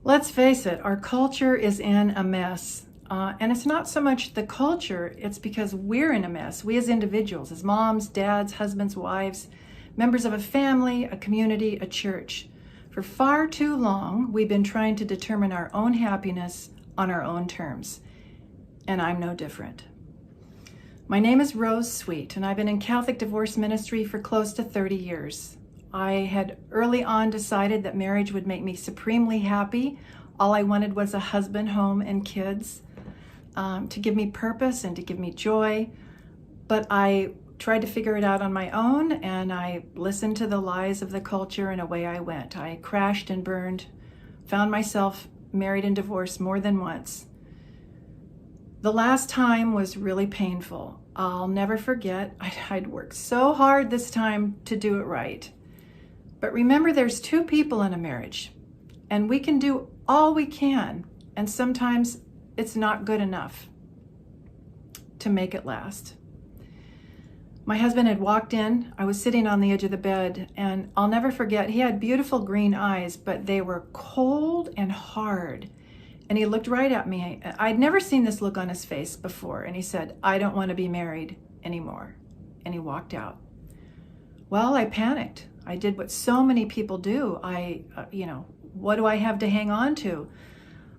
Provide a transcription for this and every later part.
Let's face it, our culture is in a mess. And it's not so much the culture, it's because we're in a mess. We as individuals, as moms, dads, husbands, wives, members of a family, a community, a church. For far too long, we've been trying to determine our own happiness on our own terms. And I'm no different. My name is Rose Sweet, and I've been in Catholic divorce ministry for close to 30 years. I had early on decided that marriage would make me supremely happy. All I wanted was a husband, home, and kids to give me purpose and to give me joy. But I tried to figure it out on my own, and I listened to the lies of the culture, and away I went. I crashed and burned, found myself married and divorced more than once. The last time was really painful. I'll never forget. I'd worked so hard this time to do it right. But remember, there's two people in a marriage, and we can do all we can, and sometimes it's not good enough to make it last. My husband had walked in. I was sitting on the edge of the bed, and I'll never forget, he had beautiful green eyes, but they were cold and hard. And he looked right at me. I'd never seen this look on his face before, and he said, "I don't want to be married anymore." And he walked out. Well, I panicked. I did what so many people do. What do I have to hang on to?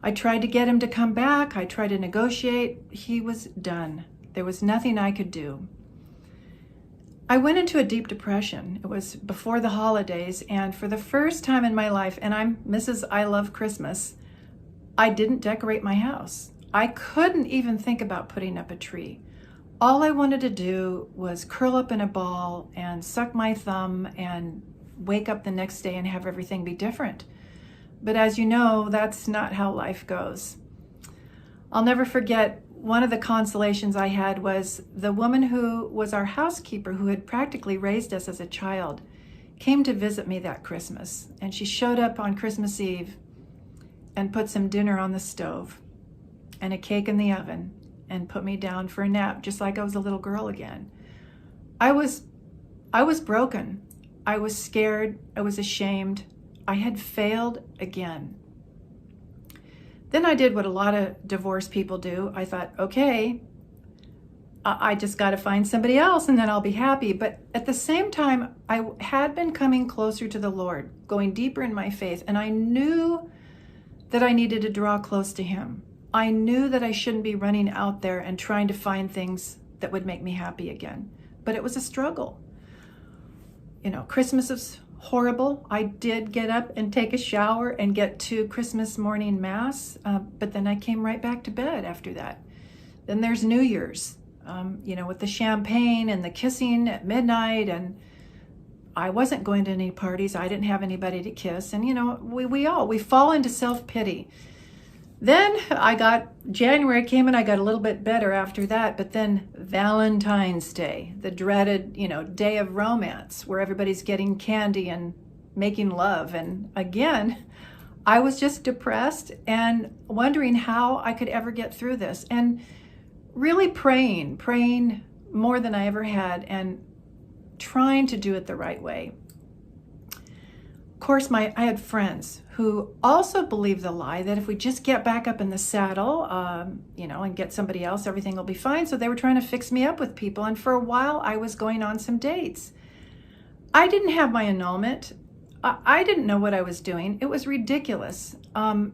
I tried to get him to come back. I tried to negotiate. He was done. There was nothing I could do. I went into a deep depression. It was before the holidays, and for the first time in my life, and I'm Mrs. I Love Christmas, I didn't decorate my house. I couldn't even think about putting up a tree. All I wanted to do was curl up in a ball and suck my thumb and wake up the next day and have everything be different. But as you know, that's not how life goes. I'll never forget, one of the consolations I had was the woman who was our housekeeper, who had practically raised us as a child, came to visit me that Christmas. And she showed up on Christmas Eve and put some dinner on the stove and a cake in the oven and put me down for a nap, just like I was a little girl again. I was broken. I was scared. I was ashamed. I had failed again. Then I did what a lot of divorced people do. I thought, okay, I just got to find somebody else and then I'll be happy. But at the same time, I had been coming closer to the Lord, going deeper in my faith, and I knew that I needed to draw close to Him. I knew that I shouldn't be running out there and trying to find things that would make me happy again. But it was a struggle. Christmas is horrible. I did get up and take a shower and get to Christmas morning mass, but then I came right back to bed after that. Then there's New Year's, with the champagne and the kissing at midnight, and I wasn't going to any parties. I didn't have anybody to kiss, and we fall into self-pity. Then January came and I got a little bit better after that, but then Valentine's Day, the dreaded, day of romance where everybody's getting candy and making love. And again, I was just depressed and wondering how I could ever get through this, and really praying more than I ever had and trying to do it the right way. Of course, I had friends who also believed the lie that if we just get back up in the saddle, and get somebody else, everything will be fine. So they were trying to fix me up with people. And for a while, I was going on some dates. I didn't have my annulment. I didn't know what I was doing. It was ridiculous. And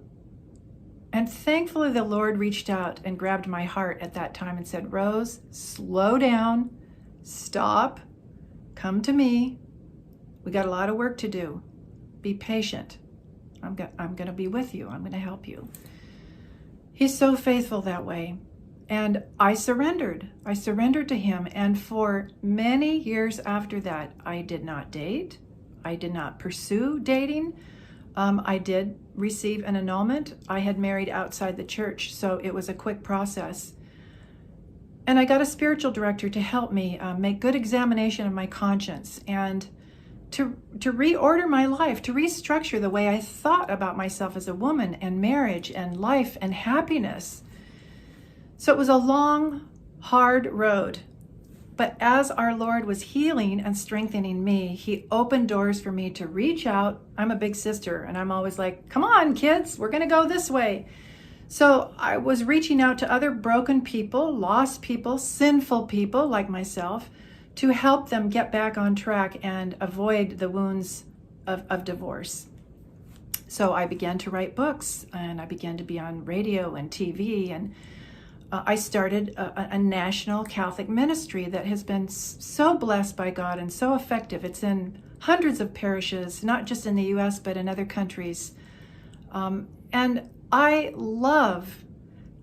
thankfully, the Lord reached out and grabbed my heart at that time and said, "Rose, slow down, stop, come to me. We got a lot of work to do. Be patient. I'm going to be with you. I'm going to help you." He's so faithful that way. And I surrendered. I surrendered to Him. And for many years after that, I did not date. I did not pursue dating. I did receive an annulment. I had married outside the church, so it was a quick process. And I got a spiritual director to help me make good examination of my conscience and to reorder my life, to restructure the way I thought about myself as a woman and marriage and life and happiness. So it was a long, hard road. But as our Lord was healing and strengthening me, he opened doors for me to reach out. I'm a big sister, and I'm always like, come on, kids, we're going to go this way. So I was reaching out to other broken people, lost people, sinful people like myself, to help them get back on track and avoid the wounds of divorce. So I began to write books, and I began to be on radio and TV, and I started a national Catholic ministry that has been so blessed by God and so effective. It's in hundreds of parishes, not just in the US, but in other countries. And I love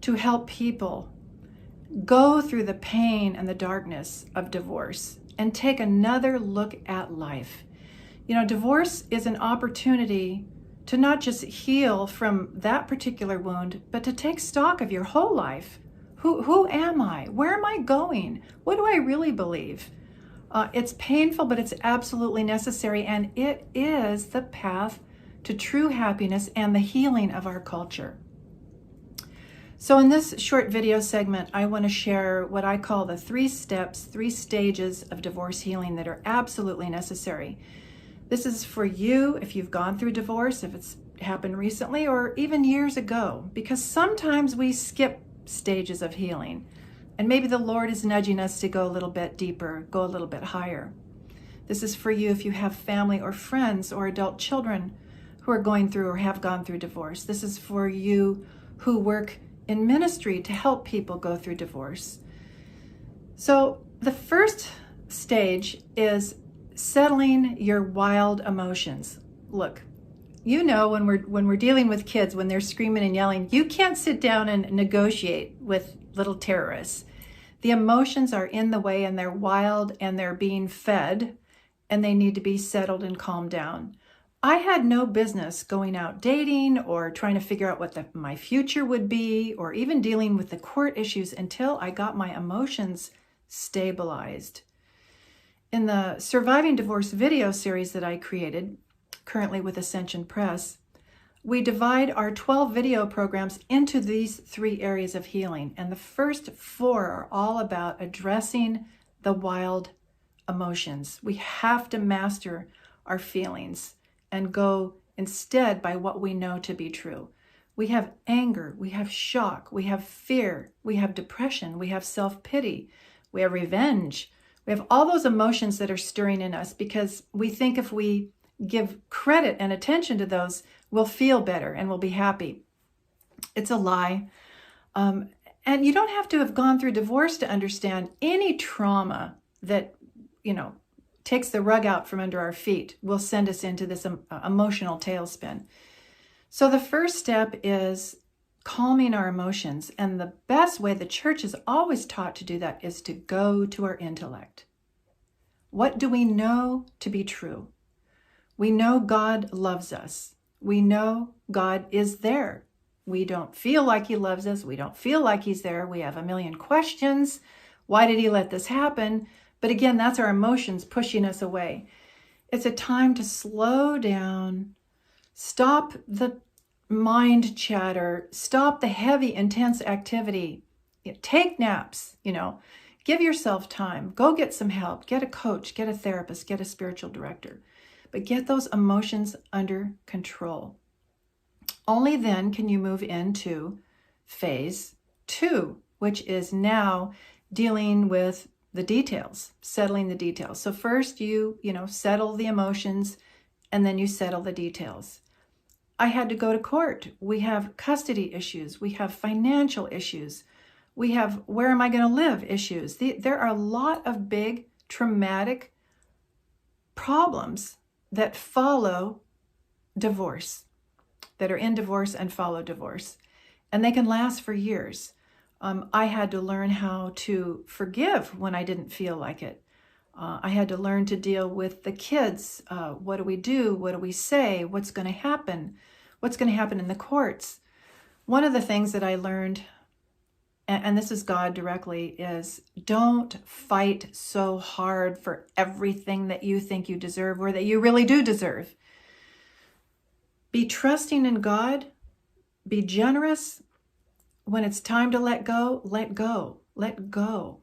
to help people go through the pain and the darkness of divorce and take another look at life. You know, divorce is an opportunity to not just heal from that particular wound, but to take stock of your whole life. Who am I? Where am I going? What do I really believe? It's painful, but it's absolutely necessary, and it is the path to true happiness and the healing of our culture. So in this short video segment, I want to share what I call the 3 steps, 3 stages of divorce healing that are absolutely necessary. This is for you if you've gone through divorce, if it's happened recently or even years ago, because sometimes we skip stages of healing, and maybe the Lord is nudging us to go a little bit deeper, go a little bit higher. This is for you if you have family or friends or adult children who are going through or have gone through divorce. This is for you who work in ministry to help people go through divorce. So the first stage is settling your wild emotions. Look, you know, when we're dealing with kids, when they're screaming and yelling, you can't sit down and negotiate with little terrorists. The emotions are in the way, and they're wild, and they're being fed, and they need to be settled and calmed down. I had no business going out dating or trying to figure out what my future would be, or even dealing with the court issues until I got my emotions stabilized. In the Surviving Divorce video series that I created, currently with Ascension Press, we divide our 12 video programs into these 3 areas of healing. And the first 4 are all about addressing the wild emotions. We have to master our feelings and go instead by what we know to be true. We have anger, we have shock, we have fear, we have depression, we have self-pity, we have revenge. We have all those emotions that are stirring in us because we think if we give credit and attention to those, we'll feel better and we'll be happy. It's a lie. And you don't have to have gone through divorce to understand any trauma that, takes the rug out from under our feet will send us into this emotional tailspin. So the first step is calming our emotions. And the best way the church is always taught to do that is to go to our intellect. What do we know to be true? We know God loves us. We know God is there. We don't feel like he loves us. We don't feel like he's there. We have a million questions. Why did he let this happen? But again, that's our emotions pushing us away. It's a time to slow down, stop the mind chatter, stop the heavy, intense activity. Take naps, give yourself time. Go get some help. Get a coach, get a therapist, get a spiritual director. But get those emotions under control. Only then can you move into phase 2, which is now dealing with the details, settling the details. So first you settle the emotions, and then you settle the details. I had to go to court. We have custody issues. We have financial issues. We have where am I going to live issues. There are a lot of big traumatic problems that follow divorce, that are in divorce and follow divorce. And they can last for years. I had to learn how to forgive when I didn't feel like it. I had to learn to deal with the kids. What do we do? What do we say? What's going to happen? What's going to happen in the courts? One of the things that I learned, and this is God directly, is don't fight so hard for everything that you think you deserve or that you really do deserve. Be trusting in God. Be generous. When it's time to let go, let go. Let go.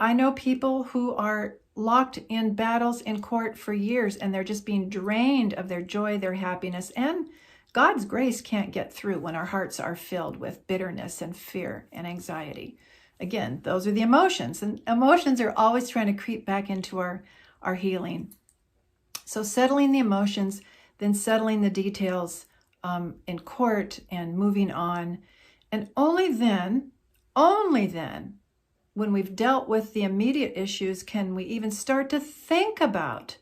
I know people who are locked in battles in court for years, and they're just being drained of their joy, their happiness, and God's grace can't get through when our hearts are filled with bitterness and fear and anxiety. Again, those are the emotions, and emotions are always trying to creep back into our healing. So settling the emotions, then settling the details in court and moving on. And only then, when we've dealt with the immediate issues, can we even start to think about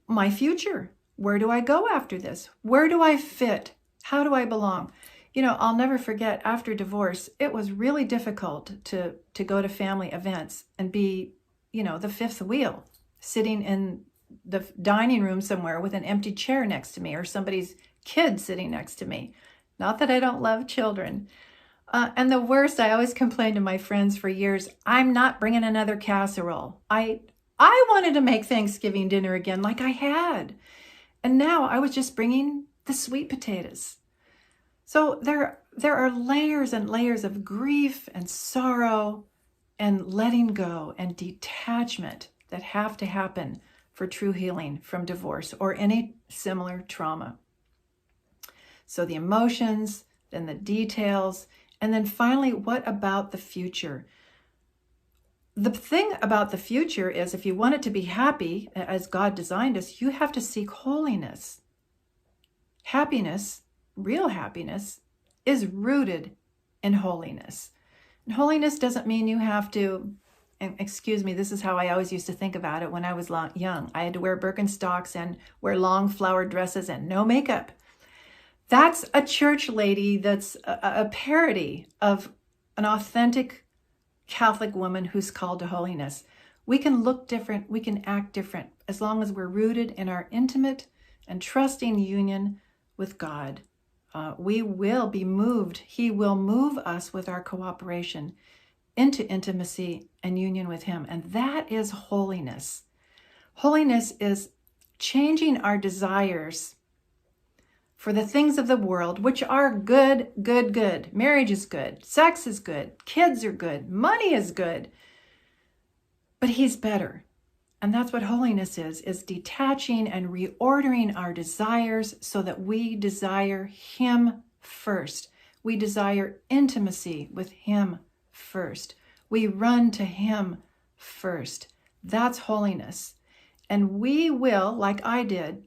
my future. Where do I go after this? Where do I fit? How do I belong? You know, I'll never forget, after divorce, it was really difficult to go to family events and be, you know, the fifth wheel, sitting in the dining room somewhere with an empty chair next to me, or somebody's kid sitting next to me. Not that I don't love children. And the worst, I always complained to my friends for years, I'm not bringing another casserole. I wanted to make Thanksgiving dinner again like I had. And now I was just bringing the sweet potatoes. So there are layers and layers of grief and sorrow and letting go and detachment that have to happen for true healing from divorce or any similar trauma. So the emotions, then the details, and then finally, what about the future? The thing about the future is, if you want it to be happy as God designed us, you have to seek holiness. Happiness, real happiness, is rooted in holiness. And holiness doesn't mean you have to, and excuse me, this is how I always used to think about it when I was young. I had to wear Birkenstocks and wear long flowered dresses and no makeup. That's a church lady that's a parody of an authentic Catholic woman who's called to holiness. We can look different, we can act different, as long as we're rooted in our intimate and trusting union with God. We will be moved. He will move us with our cooperation into intimacy and union with Him. And that is holiness. Holiness is changing our desires for the things of the world, which are good. Marriage is good. Sex is good. Kids are good. Money is good. But He's better. And that's what holiness is detaching and reordering our desires so that we desire Him first. We desire intimacy with Him first. We run to Him first. That's holiness. And we will, like I did,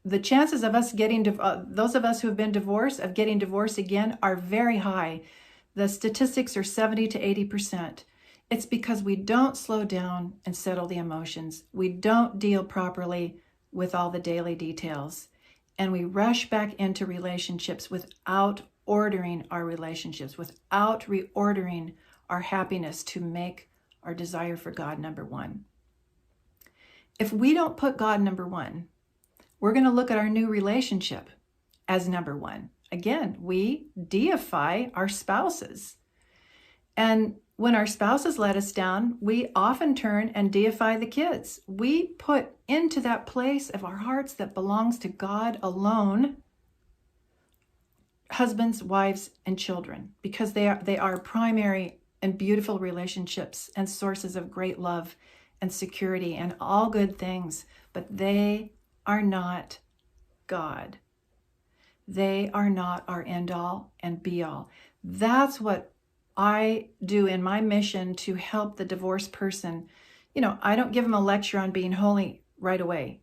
the chances of us getting, those of us who have been divorced, of getting divorced again are very high. The statistics are 70 to 80%. It's because we don't slow down and settle the emotions. We don't deal properly with all the daily details. And we rush back into relationships without ordering our relationships, without reordering our happiness to make our desire for God number one. If we don't put God number one, we're going to look at our new relationship as number one. Again, we deify our spouses. And when our spouses let us down, we often turn and deify the kids. We put into that place of our hearts that belongs to God alone, husbands, wives, and children, because they are primary and beautiful relationships and sources of great love and security and all good things, but they are not God. They are not our end all and be all. That's what I do in my mission to help the divorced person. You know, I don't give them a lecture on being holy right away.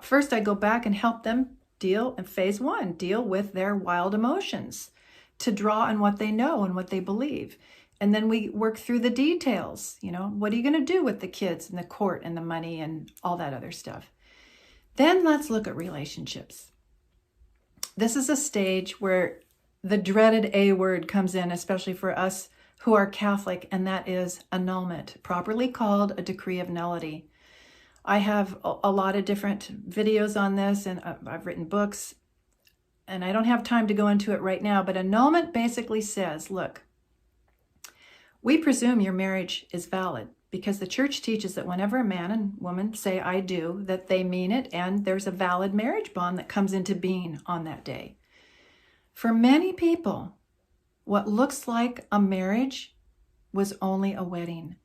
First, I go back and help them deal in phase one, deal with their wild emotions, to draw on what they know and what they believe. And then we work through the details. You know, what are you going to do with the kids and the court and the money and all that other stuff? Then let's look at relationships. This is a stage where the dreaded A word comes in, especially for us who are Catholic, and that is annulment, properly called a decree of nullity. I have a lot of different videos on this, and I've written books, and I don't have time to go into it right now, but annulment basically says, look, we presume your marriage is valid, because the church teaches that whenever a man and woman say I do, that they mean it, and there's a valid marriage bond that comes into being on that day. For many people, what looks like a marriage was only a wedding.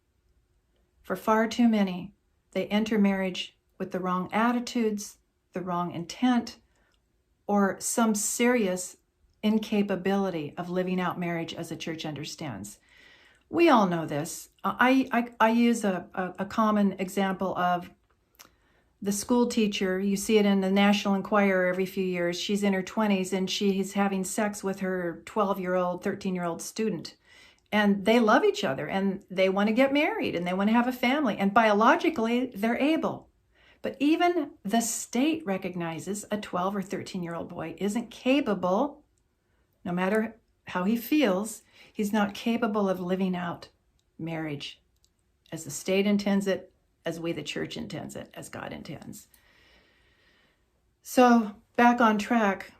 For far too many, they enter marriage with the wrong attitudes, the wrong intent, or some serious incapability of living out marriage as the church understands. We all know this. I use a common example of the school teacher. You see it in the National Enquirer every few years. She's in her 20s and she's having sex with her 12-year-old, 13-year-old student. And they love each other and they want to get married and they want to have a family. And biologically, they're able. But even the state recognizes a 12 or 13-year-old boy isn't capable, no matter how he feels, he's not capable of living out marriage as the state intends it, as we, the church, intends it, as God intends. So back on track,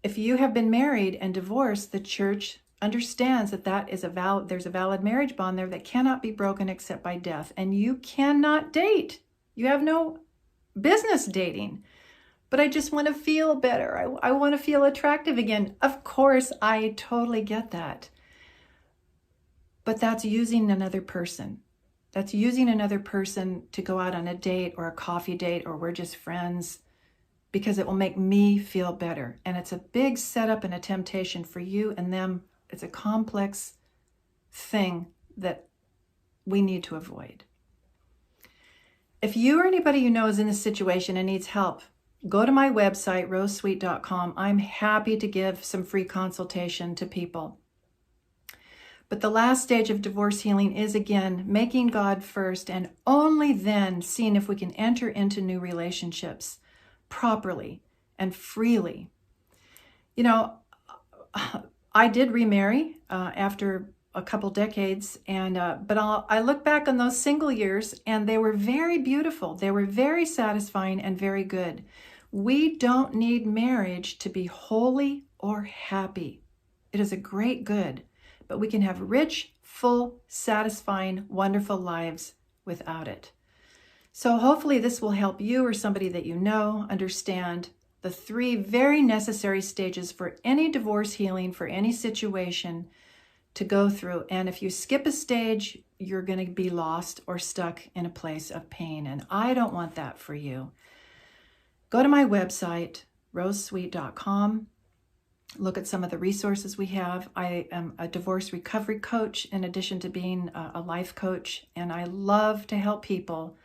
if you have been married and divorced, the church understands that there's a valid marriage bond there that cannot be broken except by death. And you cannot date. You have no business dating. But I just want to feel better. I want to feel attractive again. Of course, I totally get that. But that's using another person. That's using another person to go out on a date or a coffee date, or we're just friends, because it will make me feel better. And it's a big setup and a temptation for you and them. It's a complex thing that we need to avoid. If you or anybody you know is in this situation and needs help, go to my website, rosesweet.com. I'm happy to give some free consultation to people. But the last stage of divorce healing is, again, making God first and only then seeing if we can enter into new relationships properly and freely. You know, I did remarry after a couple decades, but I look back on those single years and they were very beautiful. They were very satisfying and very good. We don't need marriage to be holy or happy. It is a great good, but we can have rich, full, satisfying, wonderful lives without it. So hopefully this will help you or somebody that you know understand the 3 very necessary stages for any divorce healing, for any situation to go through. And if you skip a stage, you're going to be lost or stuck in a place of pain. And I don't want that for you. Go to my website, rosesweet.com. Look at some of the resources we have. I am a divorce recovery coach in addition to being a life coach. And I love to help people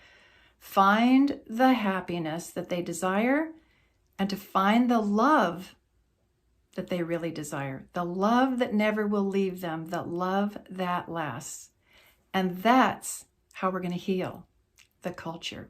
find the happiness that they desire and to find the love that they really desire, the love that never will leave them, the love that lasts. And that's how we're going to heal the culture.